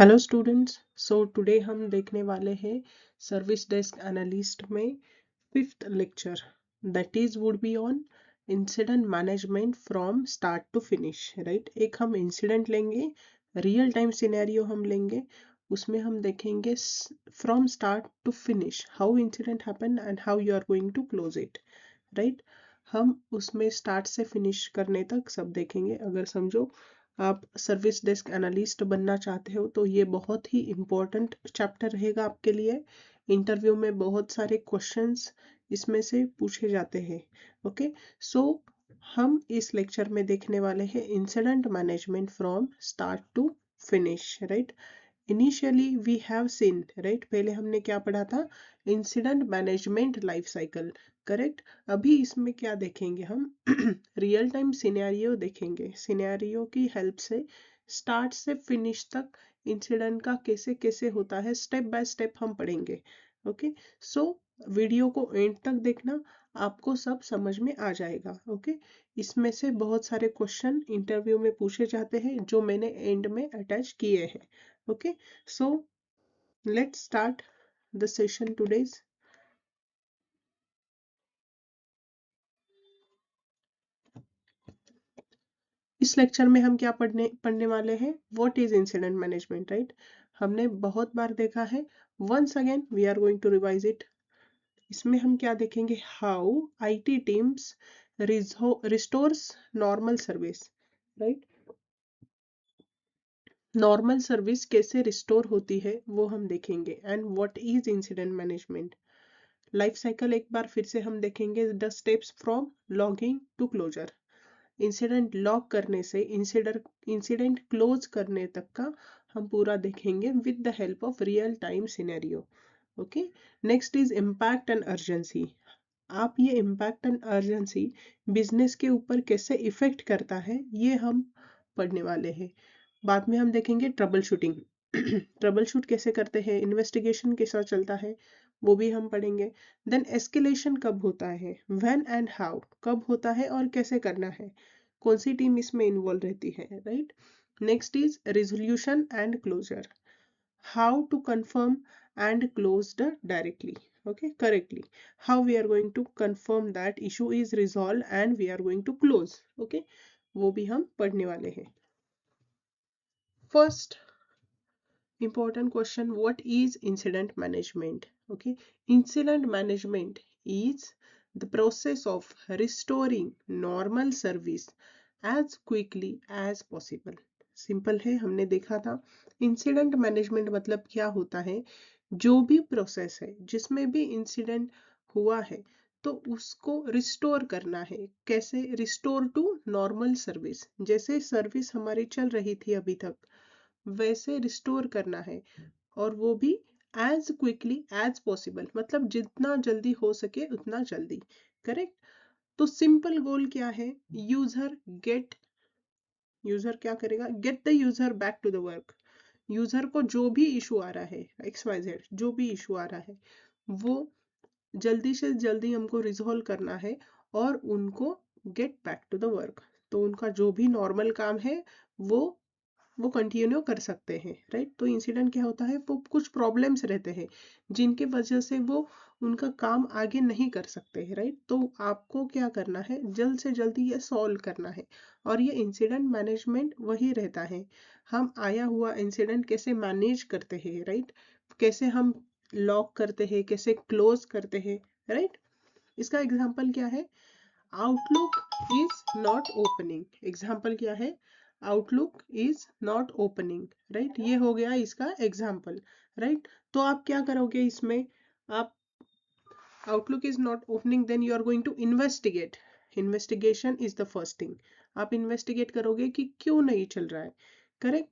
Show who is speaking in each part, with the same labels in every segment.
Speaker 1: Hello students. Today हम देखने वाले हैं सर्विस डेस्क एनालिस्ट में fifth lecture that is would be on incident management from start to finish. Right, एक हम इंसिडेंट लेंगे, रियल टाइम सिनेरियो हम लेंगे, उसमें हम देखेंगे from start to finish how incident happen and how you are going to close it. Right, हम उसमें स्टार्ट से फिनिश करने तक सब देखेंगे। अगर समझो आप सर्विस डेस्क एनालिस्ट बनना चाहते हो तो ये बहुत ही इम्पोर्टेंट चैप्टर रहेगा आपके लिए। इंटरव्यू में बहुत सारे क्वेश्चंस इसमें से पूछे जाते हैं। ओके, सो हम इस लेक्चर में देखने वाले हैं incident management from start to finish. Right, initially we have seen, right, पहले हमने क्या पढ़ा था, incident management life cycle. Correct, अभी इसमें क्या देखेंगे हम रियल टाइम सिनेरियो देखेंगे। सिनेरियो की हेल्प से स्टार्ट से फिनिश तक इंसिडेंट का कैसे कैसे होता है स्टेप बाय स्टेप हम पढ़ेंगे। ओके, सो वीडियो को एंड तक देखना, आपको सब समझ में आ जाएगा। ओके, इसमें से बहुत सारे क्वेश्चन इंटरव्यू में पूछे जाते हैं जो मैंने एंड में अटैच किए हैं। Okay, so let's start the session today's. इस लेक्चर में हम क्या पढ़ने वाले हैं, what is incident management. Right, हमने बहुत बार देखा है, once again we are going to revise it. इसमें हम क्या देखेंगे, how IT teams restores normal service. Right, normal service कैसे रिस्टोर होती है वो हम देखेंगे। And what is incident management life cycle, एक बार फिर से हम देखेंगे the steps from logging to closure. Incident log करने से इंसिडेंट क्लोज करने तक का हम पूरा देखेंगे with the help of real time scenario. Okay, next is impact and urgency. आप ये इम्पैक्ट एंड अर्जेंसी बिजनेस के ऊपर कैसे इफेक्ट करता है ये हम पढ़ने वाले हैं। बाद में हम देखेंगे ट्रबल शूटिंग ट्रबल शूट कैसे करते हैं, इन्वेस्टिगेशन कैसा चलता है वो भी हम पढ़ेंगे। देन एस्केलेशन कब होता है, व्हेन एंड हाउ, कब होता है और कैसे करना है, कौन सी टीम इसमें इन्वॉल्व रहती है। Right, next is resolution and closure, how to confirm and close the directly, okay, correctly, how we are going to confirm that issue is resolved and we are going to close। okay, वो भी हम पढ़ने वाले हैं। First important question, what is incident management? Okay, incident management is the process of restoring normal service as quickly as possible। Simple है, हमने देखा था इंसिडेंट मैनेजमेंट मतलब क्या होता है, जो भी प्रोसेस है जिसमें भी इंसिडेंट हुआ है तो उसको रिस्टोर करना है। कैसे रिस्टोर टू नॉर्मल सर्विस, जैसे सर्विस हमारी चल रही थी अभी तक वैसे रिस्टोर करना है, और वो भी एज क्विकली एज पॉसिबल, मतलब जितना जल्दी हो सके उतना जल्दी। करेक्ट, तो सिंपल गोल क्या है, यूजर गेट, यूजर क्या करेगा, get the user back to the work. User को जो भी इशू आ रहा है, XYZ जो भी इशू आ रहा है वो जल्दी से जल्दी हमको रिजॉल्व करना है और उनको get back to the work, तो उनका जो भी नॉर्मल काम है वो वो कंटिन्यू कर सकते हैं। राइट, तो इंसिडेंट क्या होता है, वो कुछ प्रॉब्लम्स रहते हैं जिनके वजह से वो उनका काम आगे नहीं कर सकते हैं। राइट, तो आपको क्या करना है, जल्द से जल्दी ये सॉल्व करना है, और ये इंसिडेंट मैनेजमेंट वही रहता है। हम आया हुआ इंसिडेंट कैसे मैनेज करते हैं, राइट, कैसे हम लॉक करते हैं, कैसे क्लोज करते हैं। राइट, इसका एग्जाम्पल क्या है, outlook is not opening. Example क्या है, outlook is not opening. Right, ये हो गया इसका एग्जाम्पल। राइट, तो आप क्या करोगे इसमें, आप Outlook is not opening, then you are going to investigate. Investigation is the first thing, आप इन्वेस्टिगेट करोगे कि क्यों नहीं चल रहा है। करेक्ट,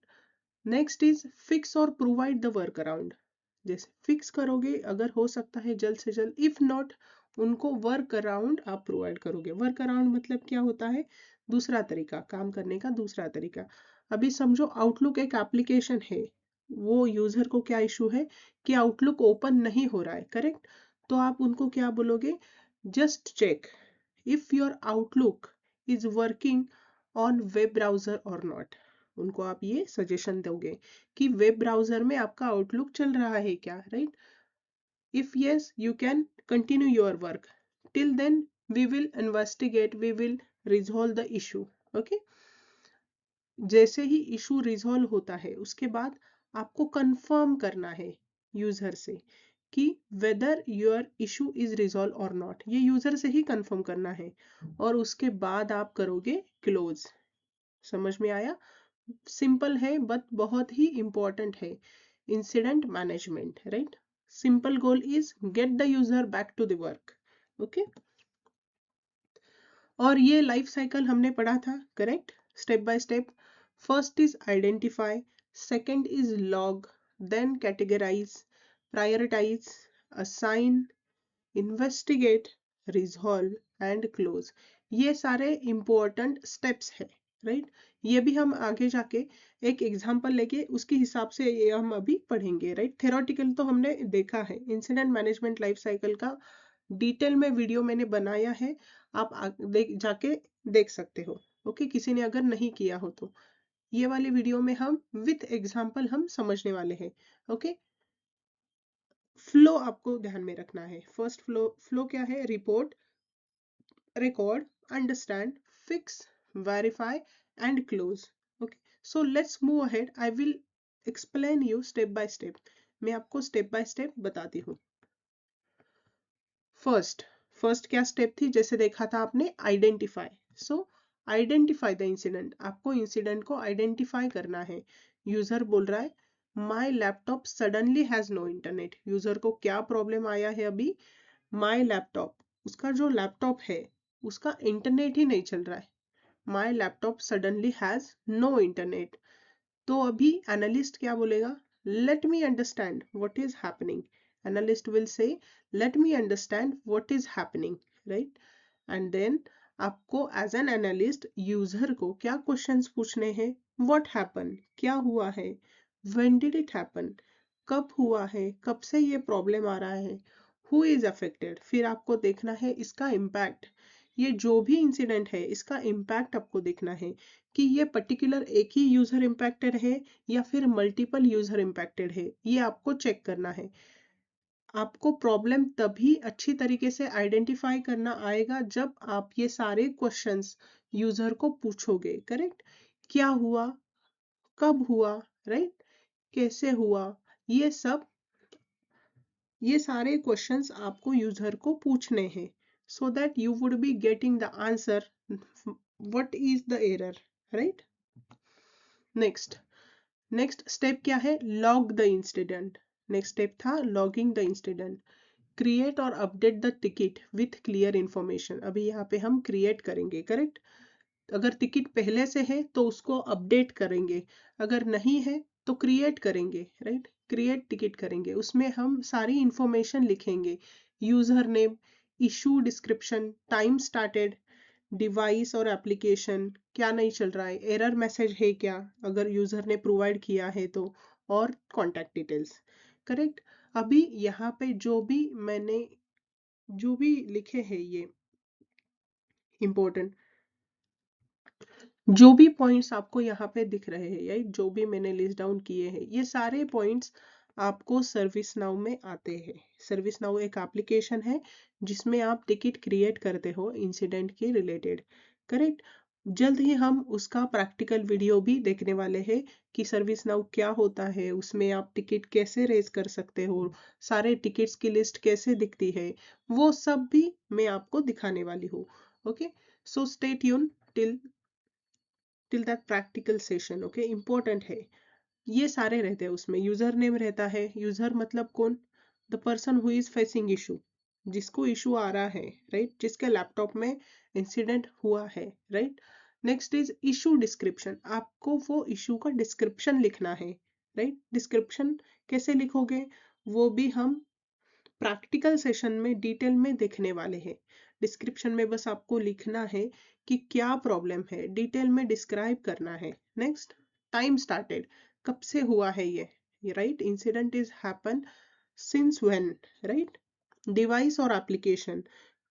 Speaker 1: नेक्स्ट इज फिक्स और प्रोवाइड द वर्क अराउंड। जैसे फिक्स करोगे अगर हो सकता है जल्द से जल्द, इफ नॉट उनको वर्क अराउंड आप प्रोवाइड करोगे। वर्क अराउंड मतलब क्या होता है, दूसरा तरीका, काम करने का दूसरा तरीका। अभी समझो आउटलुक एक एप्लीकेशन है, वो यूजर को क्या इशू है कि आउटलुक ओपन नहीं हो रहा है। करेक्ट, तो आप उनको क्या बोलोगे, just check if your Outlook is working on web browser और नॉट। उनको आप ये सजेशन दोगे कि वेब ब्राउजर में आपका आउटलुक चल रहा है क्या, right? If yes, you can continue your work, till then we will investigate, we will resolve the issue. Okay, जैसे ही इशू रिजॉल्व होता है उसके बाद आपको कंफर्म करना है यूजर से कि whether your issue is resolve और नॉट, ये यूजर से ही कंफर्म करना है, और उसके बाद आप करोगे क्लोज। समझ में आया? सिंपल है बट बहुत ही इंपॉर्टेंट है incident management, right? Simple goal is get the user back to the work. Okay, और ये लाइफ साइकिल हमने पढ़ा था, correct? Step by step. First is identify, second is log, then categorise, prioritise, assign, investigate, resolve and close. ये सारे important steps है, right? ये भी हम आगे जाके एक एग्जांपल लेके उसके हिसाब से ये हम अभी पढ़ेंगे, राइट? थ्योरेटिकल तो हमने देखा है, इंसिडेंट मैनेजमेंट लाइफ साइकिल का डिटेल में वीडियो मैंने बनाया है, आप जाके देख सकते हो। ओके, किसी ने अगर नहीं किया हो तो ये वाली वीडियो में हम विथ एग्जांपल हम समझने वाले हैं। ओके, फ्लो आपको ध्यान में रखना है। फर्स्ट फ्लो क्या है? Report, record, understand, fix, verify, and close. Okay, so let's move ahead. I will explain you step by step. मैं आपको step by step बताती हूँ। फर्स्ट क्या स्टेप थी? जैसे देखा था आपने, identify. So identify the incident, आपको इंसिडेंट को आइडेंटिफाई करना है। यूजर बोल रहा है my laptop suddenly has no internet. User को क्या प्रॉब्लम आया है अभी? माई लैपटॉप, उसका जो लैपटॉप है उसका इंटरनेट ही नहीं चल रहा है। My laptop suddenly has no internet. तो अभी एनालिस्ट क्या बोलेगा? Let me understand what is happening. Analyst will say let me understand what is happening, right? And then आपको एज एन एनालिस्ट यूजर को क्या क्वेश्चंस पूछने हैं? व्हाट हैपन, क्या हुआ है? व्हेन डिड इट हैपन, कब हुआ है, कब से ये प्रॉब्लम आ रहा है? हु इज अफेक्टेड, फिर आपको देखना है इसका इम्पैक्ट। ये जो भी इंसिडेंट है इसका इम्पैक्ट आपको देखना है कि ये पर्टिकुलर एक ही यूजर इम्पैक्टेड है या फिर मल्टीपल यूजर इम्पैक्टेड है, ये आपको चेक करना है। आपको प्रॉब्लम तभी अच्छी तरीके से आइडेंटिफाई करना आएगा जब आप ये सारे क्वेश्चंस यूजर को पूछोगे, करेक्ट? क्या हुआ, कब हुआ, राइट? कैसे हुआ, ये सब, ये सारे क्वेश्चंस आपको यूजर को पूछने हैं, so that you would be getting the answer what is the error, right? Next step क्या है? Log the incident. Next step था लॉगिंग द इंसिडेंट। क्रिएट और update the ticket with clear information. अभी यहाँ पे हम क्रिएट करेंगे, correct? अगर टिकट पहले से है तो उसको अपडेट करेंगे, अगर नहीं है तो क्रिएट करेंगे, राइट? क्रिएट टिकट करेंगे, उसमें हम सारी इंफॉर्मेशन लिखेंगे, user name, issue description, time started, device और एप्लीकेशन, क्या नहीं चल रहा है, एरर मैसेज है क्या अगर यूजर ने प्रोवाइड किया है तो, और कॉन्टैक्ट डिटेल्स, करेक्ट? अभी यहाँ पे जो भी मैंने जो भी लिखे हैं ये इंपॉर्टेंट, जो भी पॉइंट्स आपको यहाँ पे दिख रहे हैं, या जो भी मैंने लिस्ट डाउन किए हैं, ये सारे पॉइंट्स आपको सर्विस नाउ में आते हैं। सर्विस नाउ एक एप्लीकेशन है जिसमें आप टिकट क्रिएट करते हो इंसिडेंट के रिलेटेड, करेक्ट? जल्द ही हम उसका प्रैक्टिकल वीडियो भी देखने वाले हैं कि सर्विस नाउ क्या होता है, उसमें आप टिकट कैसे रेज कर सकते हो, सारे टिकट्स की लिस्ट कैसे दिखती है, वो सब भी मैं आपको दिखाने वाली हूँ। Okay, so stay tune till that practical session. Okay, important है। ये सारे रहते हैं उसमें, यूजर नेम रहता है, यूजर मतलब कौन? The person who is facing issue, जिसको इशू आ रहा है, राइट? जिसके लैपटॉप में इंसिडेंट हुआ है, right? Next is issue description, आपको वो इशू का डिस्क्रिप्शन लिखना है, राइट? डिस्क्रिप्शन कैसे लिखोगे वो भी हम प्रैक्टिकल सेशन में डिटेल में देखने वाले हैं। डिस्क्रिप्शन में बस आपको लिखना है कि क्या प्रॉब्लम है, डिटेल में डिस्क्राइब करना है। नेक्स्ट, टाइम स्टार्टेड, कब से हुआ है ये, right? Incident is happen since when, right? Device और एप्लीकेशन,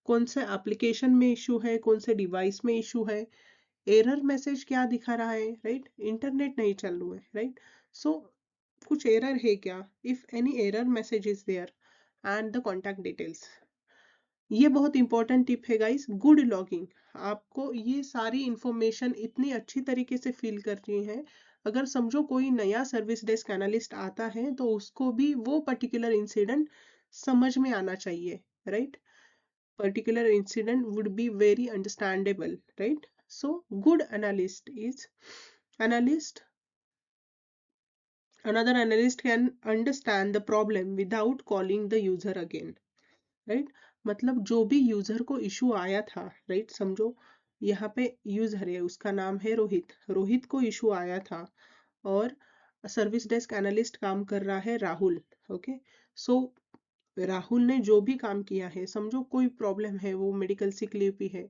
Speaker 1: कौन से एप्लीकेशन में इशू है, कौन से डिवाइस में इशू है, एरर मैसेज क्या दिखा रहा है, राइट, इंटरनेट नहीं चल रहा है, राइट, सो कुछ एरर है क्या, if any error message is there and the contact details. ये बहुत इंपॉर्टेंट टिप है गाइस, गुड लॉगिंग। आपको ये सारी इंफॉर्मेशन इतनी अच्छी तरीके से फील करनी है, अगर समझो कोई नया सर्विस डेस्क एनालिस्ट आता है तो उसको भी वो पर्टिकुलर इंसिडेंट समझ में आना चाहिए, right, particular incident would be very understandable, right? So good analyst is analyst, another analyst can understand the problem without calling the user again, right? मतलब जो भी यूजर को इशू आया था, राइट, समझो यहाँ पे यूजर है, उसका नाम है रोहित, रोहित को इशू आया था और सर्विस डेस्क एनालिस्ट काम कर रहा है राहुल, ओके, सो राहुल ने जो भी काम किया है, समझो कोई प्रॉब्लम है, वो मेडिकल सिक लीव भी है,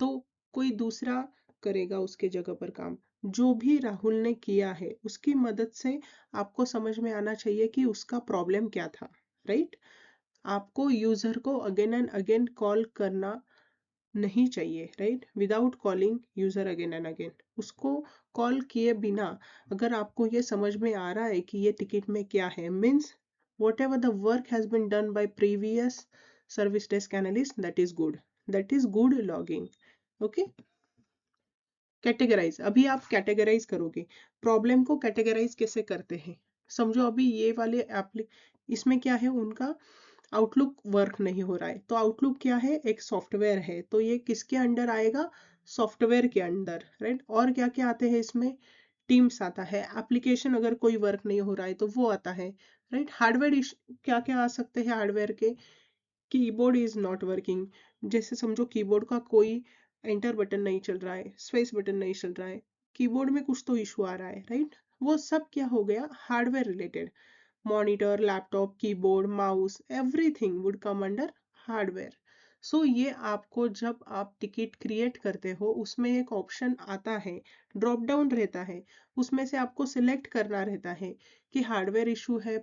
Speaker 1: तो कोई दूसरा करेगा उसके जगह पर काम। जो भी राहुल ने किया है उसकी मदद से आपको समझ में आना चाहिए कि उसका प्रॉब्लम क्या था, राइट। आपको यूजर को अगेन एंड अगेन कॉल करना नहीं चाहिए, right, without calling user again and again. उसको कॉल किए बिना अगर आपको ये समझ में आ रहा है कि ये टिकट में क्या है, means whatever the work has been done by previous service desk analyst, that is good, that is good logging, okay. Categorise, अभी आप कैटेगराइज करोगे, प्रॉब्लम को कैटेगराइज कैसे करते हैं, समझो अभी ये वाले इसमें क्या है, उनका आउटलुक वर्क नहीं हो रहा है, तो आउटलुक क्या है, एक सॉफ्टवेयर है, तो ये किसके अंडर आएगा, सॉफ्टवेयर के अंडर, राइट। और क्या क्या आते हैं इसमें, टीम्स आता है, एप्लीकेशन अगर कोई वर्क नहीं हो रहा है तो वो आता है, राइट। हार्डवेयर क्या क्या आ सकते हैं हार्डवेयर के, कीबोर्ड इज नॉट वर्किंग, जैसे समझो कीबोर्ड का कोई एंटर बटन नहीं चल रहा है, स्पेस बटन नहीं चल रहा है, कीबोर्ड में कुछ तो इशू आ रहा है, राइट। वो सब क्या हो गया, hardware related, monitor, laptop, keyboard, mouse, everything would come under hardware. So ये आपको जब आप टिकट क्रिएट करते हो उसमें एक ऑप्शन आता है, ड्रॉप डाउन रहता है, उसमें से आपको सिलेक्ट करना रहता है कि हार्डवेयर इशू है,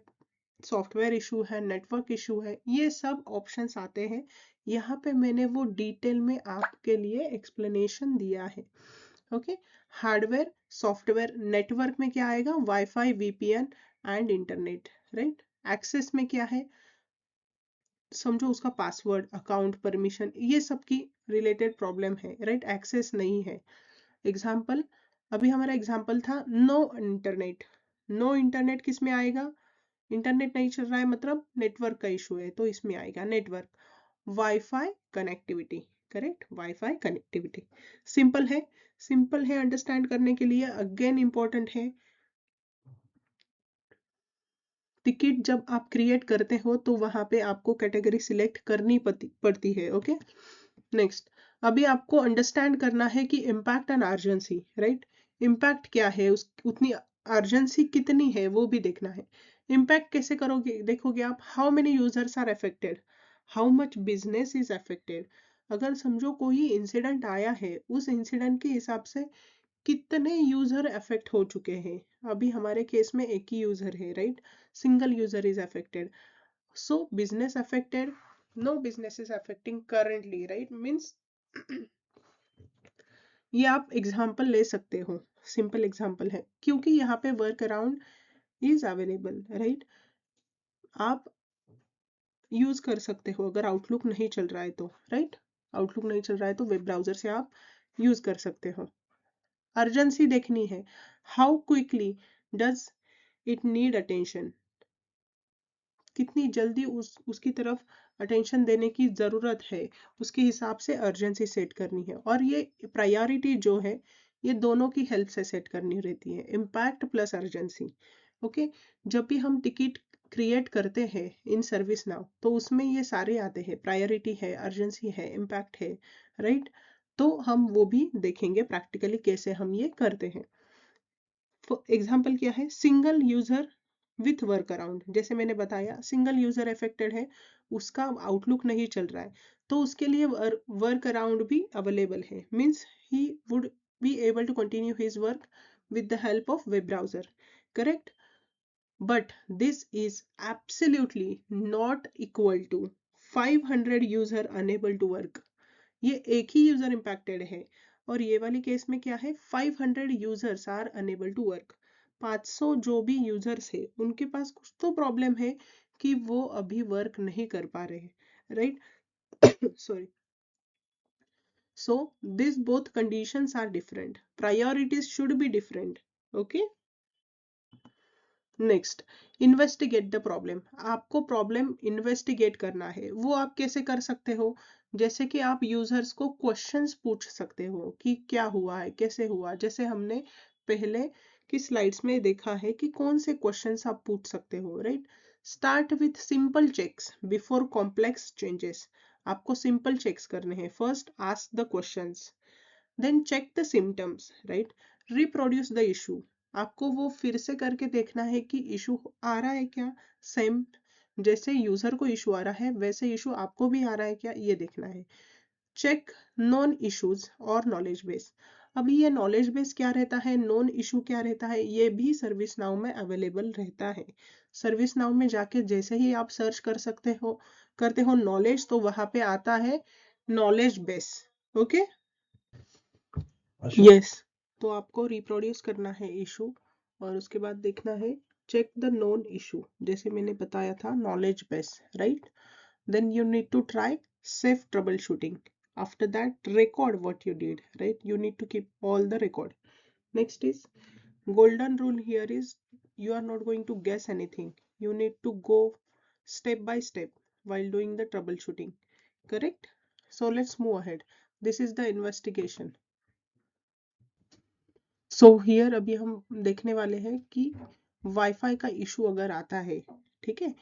Speaker 1: सॉफ्टवेयर इशू है, नेटवर्क इशू है, ये सब ऑप्शंस आते हैं। यहाँ पे मैंने वो डिटेल में आपके लिए एक्सप्लेनेशन दिया है, ओके। हार्डवेयर, सॉफ्टवेयर, नेटवर्क में क्या आएगा, wifi, VPN and internet, right. Access में क्या है, समझो उसका पासवर्ड, अकाउंट, परमिशन, ये सब की रिलेटेड प्रॉब्लम है, राइट, एक्सेस नहीं है। एग्जाम्पल, अभी हमारा एग्जाम्पल था नो इंटरनेट, नो इंटरनेट किस में आएगा, इंटरनेट नहीं चल रहा है मतलब नेटवर्क का इशू है, तो इसमें आएगा network. Wifi connectivity, correct, wifi connectivity. Simple है, सिंपल है अंडरस्टैंड करने के लिए, अगेन इंपॉर्टेंट है। टिकट जब आप क्रिएट करते हो तो वहां पे आपको कैटेगरी सिलेक्ट करनी पड़ती है, ओके। नेक्स्ट, अभी आपको अंडरस्टैंड करना है कि impact and urgency, right. Impact क्या है, उस उतनी अर्जेंसी कितनी है वो भी देखना है। इम्पैक्ट कैसे करोगे, देखोगे आप, how many users are affected, how much business is affected. अगर समझो कोई इंसिडेंट आया है, उस इंसिडेंट के हिसाब से कितने यूजर अफेक्ट हो चुके हैं। अभी हमारे केस में एक ही यूजर है, right, single user is affected, so business affected, no business is affecting currently, right, means ये आप एग्जाम्पल ले सकते हो, सिंपल एग्जाम्पल है, क्योंकि यहाँ पे work around is available, right. आप यूज कर सकते हो अगर आउटलुक नहीं चल रहा है तो, राइट, आउटलुक नहीं चल रहा है तो वेब ब्राउजर से आप यूज कर सकते हो। अर्जेंसी देखनी है, how quickly does it need attention, कितनी जल्दी उसकी तरफ अटेंशन देने की ज़रूरत है, उसके हिसाब से अर्जेंसी सेट करनी है। और ये प्रायोरिटी जो है ये दोनों की हेल्प से सेट करनी रहती है, इम्पैक्ट प्लस अर्जेंसी, ओके। जब भी हम टिकट क्रिएट करते हैं इन सर्विस नाउ तो उसमें ये सारे आते हैं, प्रायोरिटी है, अर्जेंसी है, इम्पैक्ट है, राइट। तो हम वो भी देखेंगे प्रैक्टिकली कैसे हम ये करते हैं। एग्जाम्पल क्या है, single user with work around, जैसे मैंने बताया सिंगल यूजर अफेक्टेड है, उसका आउटलुक नहीं चल रहा है, तो उसके लिए वर्क अराउंड भी अवेलेबल है, means he would be able to continue his work with the help of web browser, correct. But this is absolutely not equal to 500 user unable to work, ये एक ही यूजर इम्पैक्टेड है और ये वाली case में क्या है, 500 users are unable to work. 500 जो भी यूजर्स है उनके पास कुछ तो प्रॉब्लम है कि वो अभी वर्क नहीं कर पा रहे, right. Sorry. So these both conditions are different. Priorities should be different. Okay. Next, investigate the problem. आपको प्रॉब्लम इन्वेस्टिगेट करना है। वो आप कैसे कर सकते हो, जैसे कि आप यूजर्स को क्वेश्चंस पूछ सकते हो कि क्या हुआ है, कैसे हुआ। जैसे हमने पहले की स्लाइड्स में देखा है कि कौन से क्वेश्चंस आप पूछ सकते हो, right. Start with simple checks before complex changes. आपको सिंपल चेक्स करने हैं। First ask the questions, then check the symptoms, right. Reproduce the issue. आपको वो फिर से करके देखना है कि इशू आ रहा है क्या, सेम जैसे यूजर को इशू आ रहा है वैसे इशू आपको भी आ रहा है क्या, ये देखना है। चेक नॉन इश्यूज और नॉलेज बेस। अभी ये नॉलेज बेस क्या रहता है, नॉन इशू क्या रहता है, ये भी सर्विस नाउ में अवेलेबल रहता है। सर्विस नाउ में जाके जैसे ही आप सर्च कर सकते हो, करते हो नॉलेज, तो वहां पे आता है नॉलेज बेस। Okay, yes. तो आपको रिप्रोड्यूस करना है इशू और उसके बाद देखना है चेक द नोन इशू, जैसे मैंने बताया था knowledge base, right. Then you need to try safe troubleshooting. After that record what you did, right? You need to keep all the record. Next is golden rule here is you are not going to guess anything. You need to go step by step while doing the troubleshooting. Correct? So let's move ahead. This is the investigation. So here अभी हम देखने वाले हैं कि wifi का issue अगर आता है, ठीक है।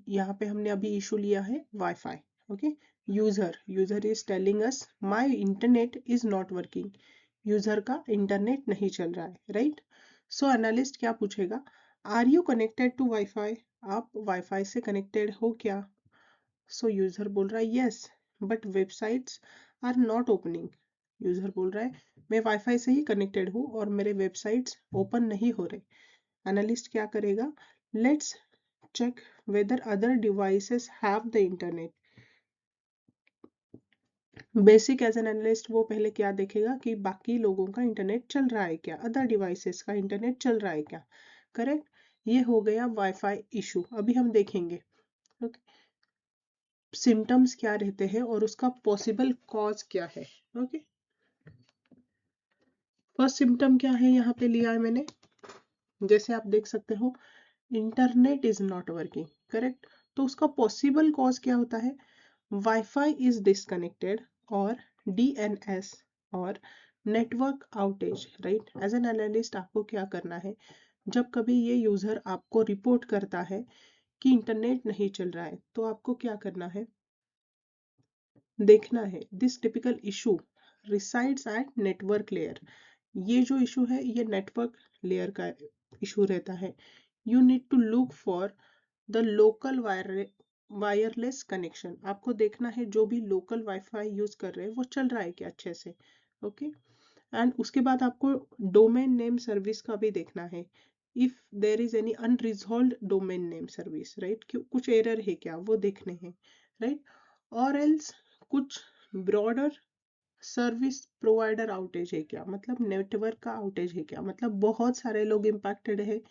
Speaker 1: यहाँ पे हमने अभी इशू लिया है wifi. Okay, user is telling us my internet is not working. User का इंटरनेट नहीं चल रहा है, राइट। सो एनालिस्ट क्या पूछेगा, are you connected to wifi. आप वाईफाई से कनेक्टेड हो क्या। सो यूजर बोल रहा है yes, but websites are not opening. User बोल रहा है मैं वाईफाई से ही कनेक्टेड हूँ और मेरे वेबसाइट्स ओपन नहीं हो रहे। एनालिस्ट क्या करेगा, let's check whether other devices have the internet. Basic as an analyst वो पहले क्या देखेगा कि बाकी लोगों का इंटरनेट चल रहा है क्या, अदर डिवाइसेस का इंटरनेट चल रहा है क्या। करेक्ट, ये हो गया वाईफाई इशू। अभी हम देखेंगे सिम्टम्स क्या रहते हैं और उसका पॉसिबल कॉज क्या है। ओके, फर्स्ट सिम्टम क्या है यहाँ पे लिया है मैंने, जैसे आप देख सकते हो internet is not working. Correct, तो उसका पॉसिबल कॉज क्या होता है, वाईफाई इज डिसकनेक्टेड और डीएनएस और network outage, right. As an analyst आपको क्या करना है, जब कभी ये यूजर आपको रिपोर्ट करता है कि इंटरनेट नहीं चल रहा है, तो आपको क्या करना है, देखना है this typical issue resides at network layer. ये जो इशू है ये नेटवर्क लेयर का इशू रहता है। You need to look for the local wireless connection. आपको देखना है जो भी लोकल वाईफाई यूज कर रहे हैं वो चल रहा है क्या अच्छे से। ओके, एंड उसके बाद आपको डोमेन नेम सर्विस का भी देखना है। If there is any unresolved domain name service, right, कुछ एरर है क्या वो देखने हैं, राइट। और एल्स कुछ ब्रॉडर सर्विस प्रोवाइडर आउटेज है क्या, मतलब नेटवर्क का आउटेज है क्या, मतलब बहुत सारे लोग इम्पैक्टेड है,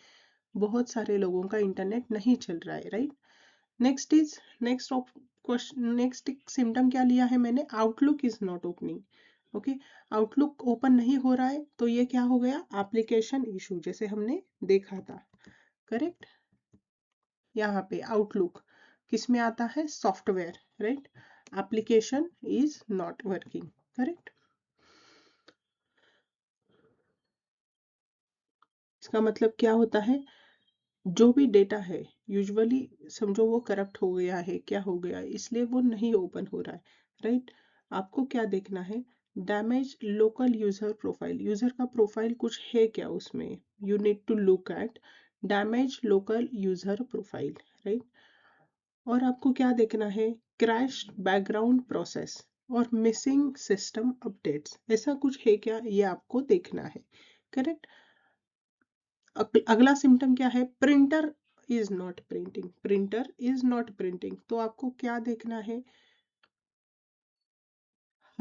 Speaker 1: बहुत सारे लोगों का इंटरनेट नहीं चल रहा है, right. Next is next question, next symptom क्या लिया है मैंने, outlook is not opening. Okay, outlook open नहीं हो रहा है तो ये क्या हो गया, एप्लीकेशन इशू, जैसे हमने देखा था। करेक्ट, यहाँ पे आउटलुक किस में आता है, software, right. Application is not working. Correct, इसका मतलब क्या होता है, जो भी डेटा है यूजुअली समझो वो करप्ट हो गया है, क्या हो गया है, इसलिए वो नहीं ओपन हो रहा है, राइट। आपको क्या देखना है, damage local user profile, user का प्रोफाइल कुछ है क्या उसमें, you need to look at damage local user profile, right. और आपको क्या देखना है, क्रैश बैकग्राउंड प्रोसेस और मिसिंग सिस्टम अपडेट्स, ऐसा कुछ है क्या, ये आपको देखना है। करेक्ट, अगला सिम्टम क्या है, printer is not printing, printer is not printing, तो आपको क्या देखना है,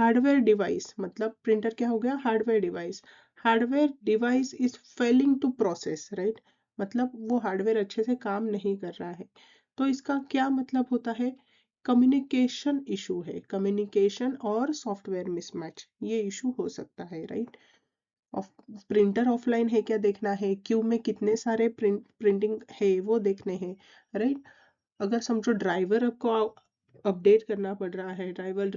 Speaker 1: हार्डवेयर डिवाइस मतलब प्रिंटर क्या हो गया, hardware device. Hardware device is failing to process, right, मतलब वो हार्डवेयर अच्छे से काम नहीं कर रहा है। तो इसका क्या मतलब होता है, कम्युनिकेशन इशू है, कम्युनिकेशन और सॉफ्टवेयर मिसमैच, ये इशू हो सकता है, राइट। प्रिंटर ऑफलाइन है क्या देखना है, क्यू में कितने सारे प्रिंटिंग है वो देखने हैं, राइट। अगर समझो ड्राइवर आपको अपडेट करना पड़ रहा है, driver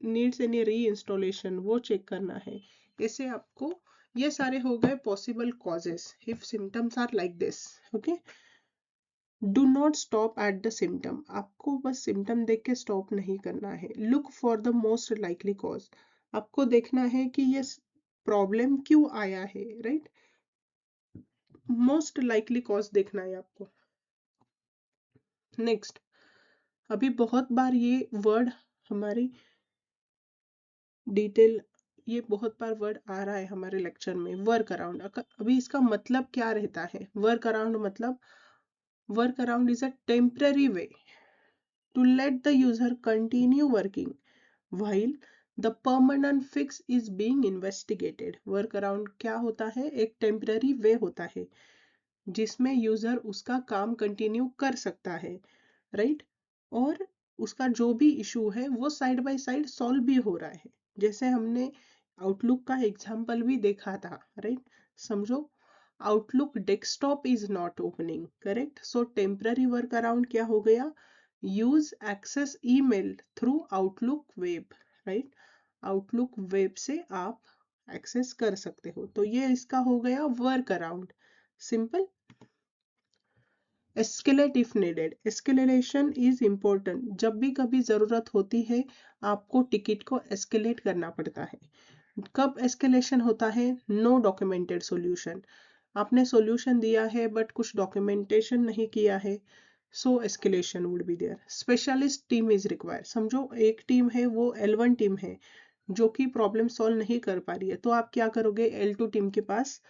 Speaker 1: needs any reinstallation, वो चेक करना है। ऐसे आपको, ये सारे हो गए possible causes if symptoms are like this, okay. Do not stop at the symptom, आपको बस सिम्टम देख के स्टॉप नहीं करना है। Look for the most likely cause, आपको देखना है कि ये प्रॉब्लम क्यों आया है, राइट। मोस्ट लाइकली कॉज देखना है आपको। नेक्स्ट, अभी बहुत बार ये वर्ड हमारी डिटेल, ये बहुत बार वर्ड आ रहा है हमारे लेक्चर में, वर्क अराउंड। अभी इसका मतलब क्या रहता है, वर्क अराउंड मतलब, work around is a temporary way to let the user continue working while the permanent fix is being investigated। workaround क्या होता है, एक टेम्पररी वे होता है जिसमें यूजर उसका काम कंटिन्यू कर सकता है, राइट। और उसका जो भी इशू है वो साइड बाय साइड सॉल्व भी हो रहा है, जैसे हमने आउटलुक का एग्जांपल भी देखा था, राइट। समझो, Outlook desktop is not opening, correct. So temporary work around क्या हो गया, use access email through Outlook web, right. Outlook web से आप एक्सेस कर सकते हो, तो ये इसका हो गया work around, simple. Escalate if needed, escalation is important, जब भी कभी जरूरत होती है आपको टिकट को एस्केलेट करना पड़ता है। कब एस्केलेशन होता है, नो डॉक्यूमेंटेड सॉल्यूशन, आपने सॉल्यूशन दिया है बट कुछ डॉक्यूमेंटेशन नहीं किया है, so escalation would be there. Specialist team is required, समझो एक टीम है वो L1 टीम है जो कि प्रॉब्लम सॉल्व नहीं कर पा रही है, तो आप क्या करोगे, L2 टीम के पास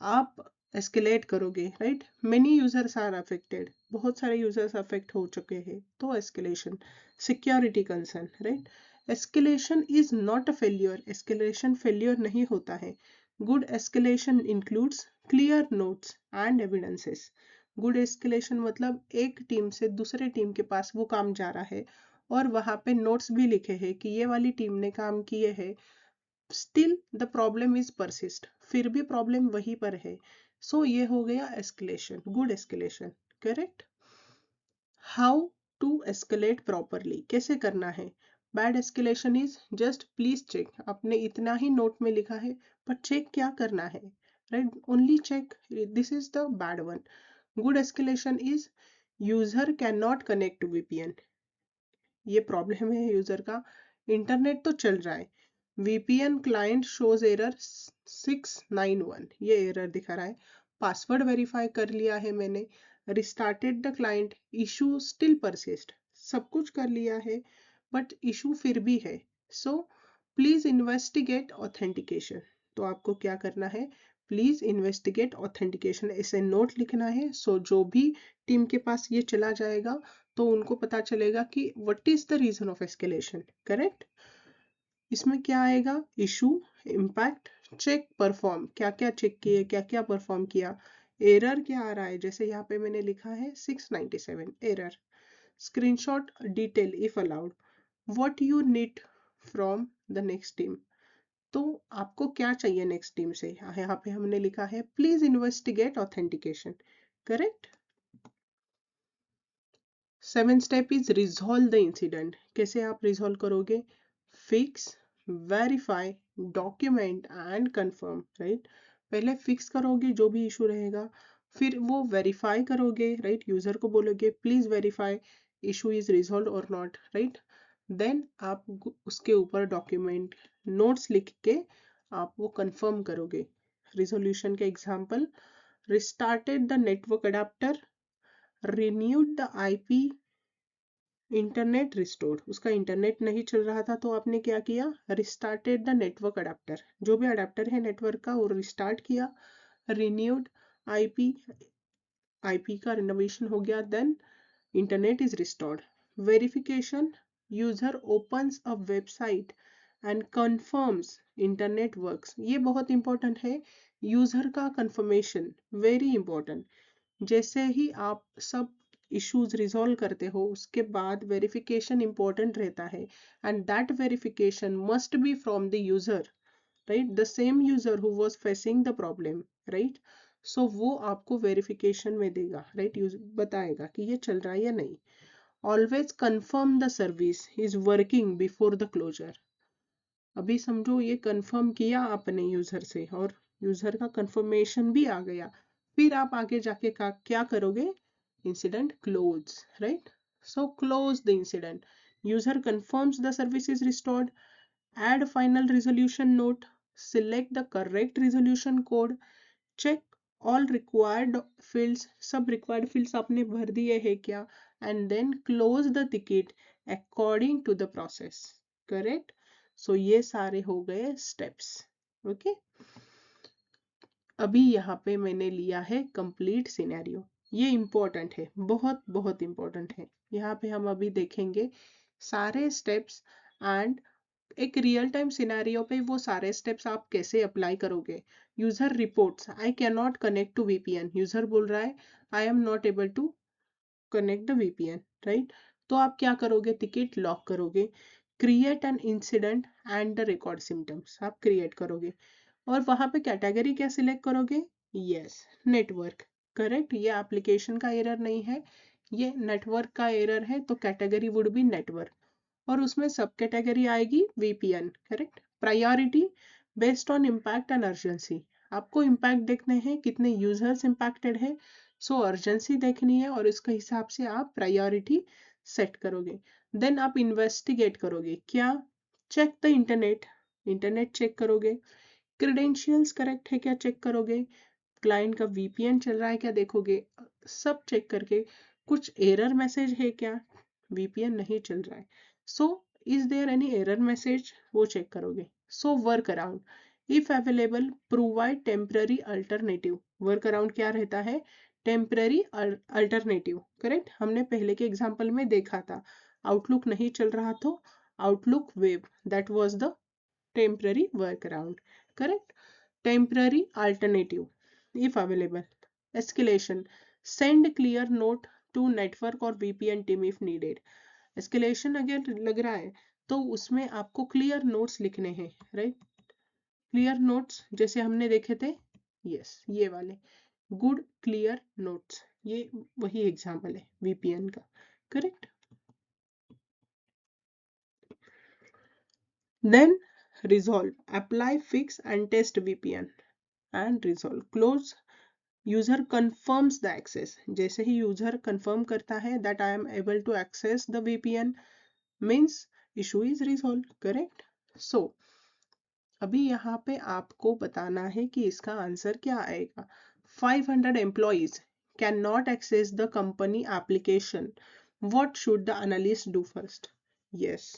Speaker 1: आप एस्केलेट करोगे, right. Many users are affected, बहुत सारे यूजर्स अफेक्ट हो चुके हैं, तो escalation. Security concern, right. Escalation is not a failure, escalation failure नहीं होता है। Good escalation includes clear notes and evidences. Good escalation मतलब एक टीम से दूसरे टीम के पास वो काम जा रहा है और वहां पे नोट्स भी लिखे हैं कि ये वाली टीम ने काम किए हैं, still the problem is persist, फिर भी प्रॉब्लम वहीं पर है, सो ये हो गया escalation, good escalation, correct. How to escalate properly, कैसे करना है। Bad escalation is just please check, आपने इतना ही नोट में लिखा है बट चेक क्या करना है, right, only check, this is the bad one. Good escalation is user can not connect to VPN, ये प्रॉब्लम है यूजर का, इंटरनेट तो चल रहा है, VPN क्लाइंट शोज एरर 691, ये एरर दिखा रहा है। पासवर्ड वेरीफाई कर लिया है मैंने, restarted the client, issue still persist, सब कुछ कर लिया है बट इशू फिर भी है, सो प्लीज इन्वेस्टिगेट ऑथेंटिकेशन। तो आपको क्या करना है, प्लीज इन्वेस्टिगेट ऑथेंटिकेशन, ऐसे नोट लिखना है, सो जो भी टीम के पास ये चला जाएगा तो उनको पता चलेगा कि what is the reason of escalation, correct. इसमें क्या आएगा, इशू, इम्पैक्ट, चेक, परफॉर्म, क्या क्या चेक किए, क्या क्या परफॉर्म किया, एरर क्या आ रहा है, जैसे यहाँ पे मैंने लिखा है 697 error, screenshot detail if allowed, what you need from the next team, तो आपको क्या चाहिए नेक्स्ट टीम से, यहाँ पे हमने लिखा है please investigate authentication, correct. 7th step is resolve the incident, कैसे आप रिजॉल्व करोगे, fix, verify, document and confirm, right. पहले फिक्स करोगे जो भी इशू रहेगा, फिर वो वेरीफाई करोगे, राइट, यूजर को बोलोगे please verify issue is resolve और नॉट, राइट। देन आप उसके ऊपर डॉक्यूमेंट नोट्स लिख के आप वो कंफर्म करोगे। रिजोल्यूशन के example, restarted the network adapter, renewed the IP, internet restored, उसका इंटरनेट नहीं चल रहा था तो आपने क्या किया, रिस्टार्टेड द नेटवर्क अडेप्टर, जो भी अडेप्टर है नेटवर्क का वो रिस्टार्ट किया, रिन्यूड IP, IP का रिनोवेशन हो गया, then internet is restored. Verification, user opens a website and confirms internet works. ये बहुत इंपॉर्टेंट है, यूजर का कंफर्मेशन वेरी इंपॉर्टेंट। जैसे ही आप सब इश्यूज रिजॉल्व करते हो उसके बाद वेरिफिकेशन इंपॉर्टेंट रहता है, and that verification must be from the user, right, the same user who was facing the problem, right. So वो आपको वेरिफिकेशन में देगा, राइट, बताएगा कि ये चल रहा है या नहीं। Always confirm the service is working before the closure. अभी समझो ये कंफर्म किया आपने यूजर से और यूजर का कंफर्मेशन भी आ गया, फिर आप आगे जाके क्या करोगे, incident close, right. So close the incident, user confirms the service is restored, add final resolution note, select the correct resolution code, check all required fields, सब required fields आपने भर दिए है क्या, and then close the ticket according to the process, correct। so ये सारे हो गए steps, okay। अभी यहाँ पे मैंने लिया है कंप्लीट सिनेरियो, ये इम्पोर्टेंट है, बहुत बहुत इम्पोर्टेंट है। यहाँ पे हम अभी देखेंगे सारे स्टेप्स, एंड एक रियल टाइम सिनेरियो पे वो सारे स्टेप्स आप कैसे अप्लाई करोगे। User reports, I can not connect to VPN, user बोल रहा है I am not able to connect the VPN, right. तो आप क्या करोगे, टिकट लॉक करोगे, create an incident and the record symptoms आप क्रिएट करोगे, और वहां पे कैटेगरी क्या सिलेक्ट करोगे, यस नेटवर्क, करेक्ट। ये एप्लीकेशन का एरर नहीं है, ये नेटवर्क का एरर है, तो कैटेगरी वुड बी नेटवर्क, और उसमें सब कैटेगरी आएगी VPN, correct. Priority based on impact and urgency, आपको इम्पैक्ट देखने हैं कितने यूजर्स इम्पैक्टेड है, सो अर्जेंसी देखनी है और इसके हिसाब से आप प्रायोरिटी सेट करोगे। देन आप इन्वेस्टिगेट करोगे, क्या, check the internet, internet check करोगे, क्रेडेंशियल्स करेक्ट है क्या चेक करोगे, क्लाइंट का वीपीएन चल रहा है क्या देखोगे, सब चेक करके कुछ एरर मैसेज है क्या, वीपीएन नहीं चल रहा है, so is there any error message, वो चेक करोगे। So work around, if available provide temporary alternative, work around क्या रहता है, टेम्पररी अल्टरनेटिव, करेक्ट। हमने पहले के एग्जाम्पल में देखा था, आउटलुक नहीं चल रहा तो outlook web, that was the temporary workaround, correct। temporary alternative if available, escalation, send clear note to network or vpn team if needed। escalation अगर लग रहा है तो उसमें आपको क्लियर नोट्स लिखने हैं, राइट। क्लियर नोट्स जैसे हमने देखे थे, यस ये वाले गुड क्लियर नोट्स, ये वही एग्जाम्पल है वीपीएन का, correct. Then resolve, apply fix and test vpn and resolve, close, user confirms the access, जैसे ही यूजर कंफर्म करता है that I am able to access the VPN means issue is resolved, correct। so अभी यहाँ पे आपको बताना है कि इसका आंसर क्या आएगा। 500 employees cannot access the company application, what should the analyst do first, yes,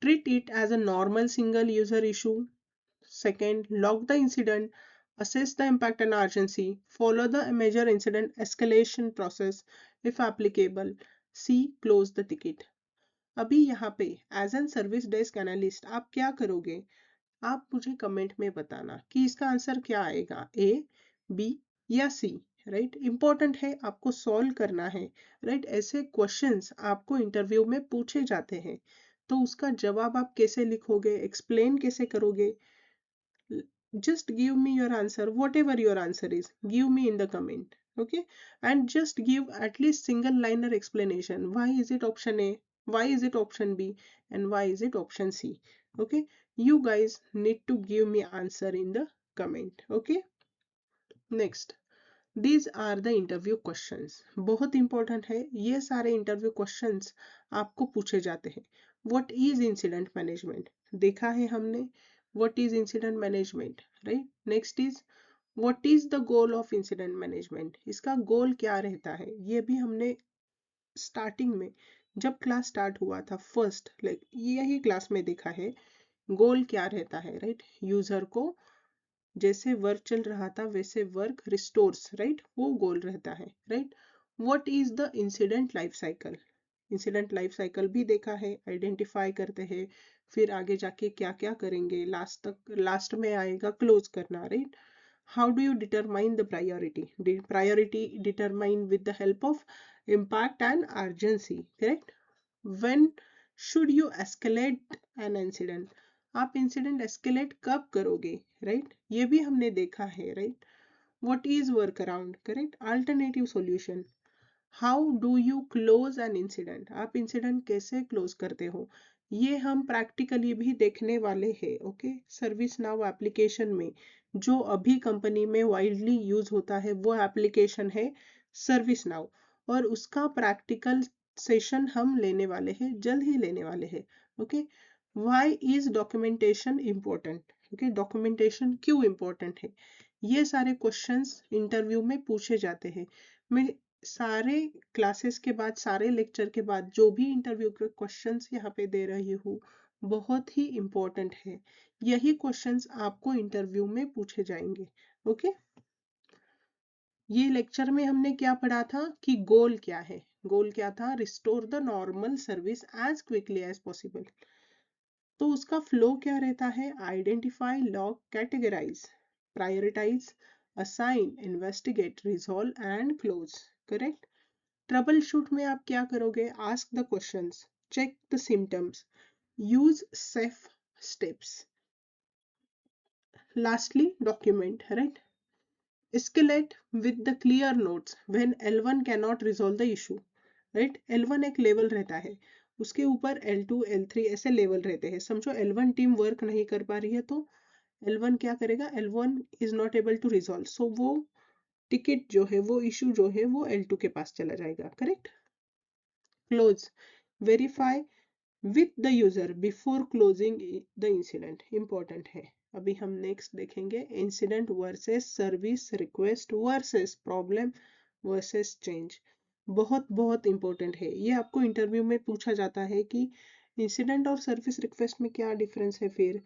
Speaker 1: treat it as a normal single user issue। Second, log the incident, assess the impact and urgency, follow the major incident escalation process if applicable, C. Close the ticket। अभी यहाँ पे as an service desk analyst आप क्या करोगे, आप मुझे comment में बताना कि इसका आंसर क्या आएगा, ए, बी या सी, राइट। इंपॉर्टेंट है, आपको सॉल्व करना है, राइट। ऐसे क्वेश्चंस आपको इंटरव्यू में पूछे जाते हैं, तो उसका जवाब आप कैसे लिखोगे, एक्सप्लेन कैसे करोगे, just give me your answer, whatever your answer is give me in the comment, okay। and just give at least single liner explanation, why is it option a, why is it option b, and why is it option c, okay। you guys need to give me answer in the comment, okay। next, these are the interview questions, बहुत important है, ये सारे interview questions आपको पूछे जाते हैं। What is incident management, देखा है हमने, what is incident management, right. Next is what is the goal of incident management, इसका गोल क्या रहता है, ये भी हमने स्टार्टिंग में जब क्लास स्टार्ट हुआ था फर्स्ट लाइक यही क्लास में देखा है, गोल क्या रहता है, राइट। यूजर को जैसे वर्क चल रहा था वैसे वर्क रिस्टोर्स, राइट, वो गोल रहता है, right. What is the incident life cycle, incident life cycle भी देखा है, आइडेंटिफाई करते हैं फिर आगे जाके क्या क्या करेंगे, लास्ट में आएगा क्लोज करना, right? How do you determine the priority? The priority determined with the help of impact and urgency, correct? When should you escalate an incident? आप इंसिडेंट एस्केलेट कब करोगे, राइट? ये भी हमने देखा है, right? What is workaround, correct? Alternative solution. How do you close an incident? आप incident कैसे क्लोज करते हो, ये हम प्रैक्टिकली भी देखने वाले हैं, ओके? सर्विस नाउ एप्लीकेशन में जो अभी कंपनी में वाइडली यूज होता है वो एप्लीकेशन है सर्विस नाउ, और उसका प्रैक्टिकल सेशन हम लेने वाले हैं, जल्द ही लेने वाले हैं, okay? Why is documentation important? Okay, documentation क्यों इम्पोर्टेंट है, ये सारे क्वेश्चंस इंटरव्यू में पूछे जाते हैं। मैं सारे क्लासेस के बाद, सारे लेक्चर के बाद जो भी इंटरव्यू के क्वेश्चंस यहाँ पे दे रही हूँ, बहुत ही इम्पोर्टेंट है। यही क्वेश्चंस आपको इंटरव्यू में पूछे जाएंगे, ओके? ये लेक्चर में हमने क्या पढ़ा था कि गोल क्या है? गोल क्या था? Restore the normal service as quickly as possible. तो उसका फ्लो क्या रहता है? Identify, log, categorise, prioritise, assign, investigate, resolve and close, correct? Troubleshoot में आप क्या करोगे? Ask the questions, check the symptoms, use safe steps, lastly document, right? escalate with the clear notes when L1 cannot resolve the issue, right? L1 एक level रहता है, उसके ऊपर L2 L3 ऐसे लेवल रहते हैं। समझो L1 टीम वर्क नहीं कर पा रही है तो L1 क्या करेगा? L1 is not able to resolve, so वो टिकट जो है, वो इशू जो है, वो L2 के पास चला जाएगा, correct? Close, verify with the user before closing the incident, important है। अभी हम नेक्स्ट देखेंगे incident versus service request versus problem versus change. बहुत बहुत इंपॉर्टेंट है ये, आपको इंटरव्यू में पूछा जाता है कि इंसिडेंट और सर्विस रिक्वेस्ट में क्या डिफरेंस है, फिर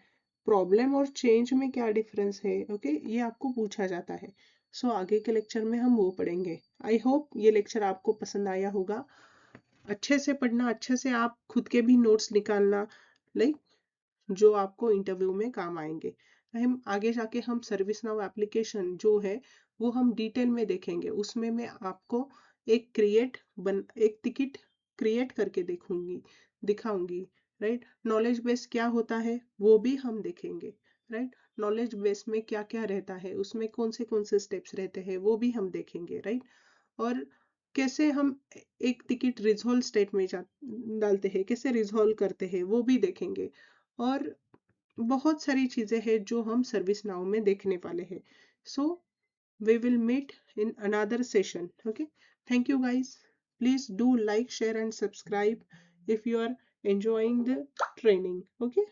Speaker 1: प्रॉब्लम और चेंज में क्या डिफरेंस है, ओके? ये आपको पूछा जाता है। सो आगे के लेक्चर में हम वो पढ़ेंगे। आई होप ये लेक्चर आपको पसंद आया होगा। अच्छे से पढ़ना, अच्छे से आप खुद के भी नोट्स निकालना, लाइक जो आपको इंटरव्यू में काम आएंगे। हम आगे जाके हम सर्विस नाउ एप्लीकेशन जो है वो हम डिटेल में देखेंगे, उसमें मैं आपको एक टिकट क्रिएट करके दिखाऊंगी, राइट? नॉलेज बेस क्या होता है वो भी हम देखेंगे, राइट? नॉलेज बेस में क्या क्या रहता है, उसमें कौन से स्टेप्स रहते हैं वो भी हम देखेंगे, राइट? और कैसे हम एक टिकट रिजॉल्व स्टेट में डालते हैं, कैसे रिजॉल्व करते हैं वो भी देखेंगे। और बहुत सारी चीजें हैं जो हम सर्विस नाउ में देखने वाले हैं। So we will meet in another session, okay? Thank you guys, please do like, share and subscribe if you are enjoying the training, okay?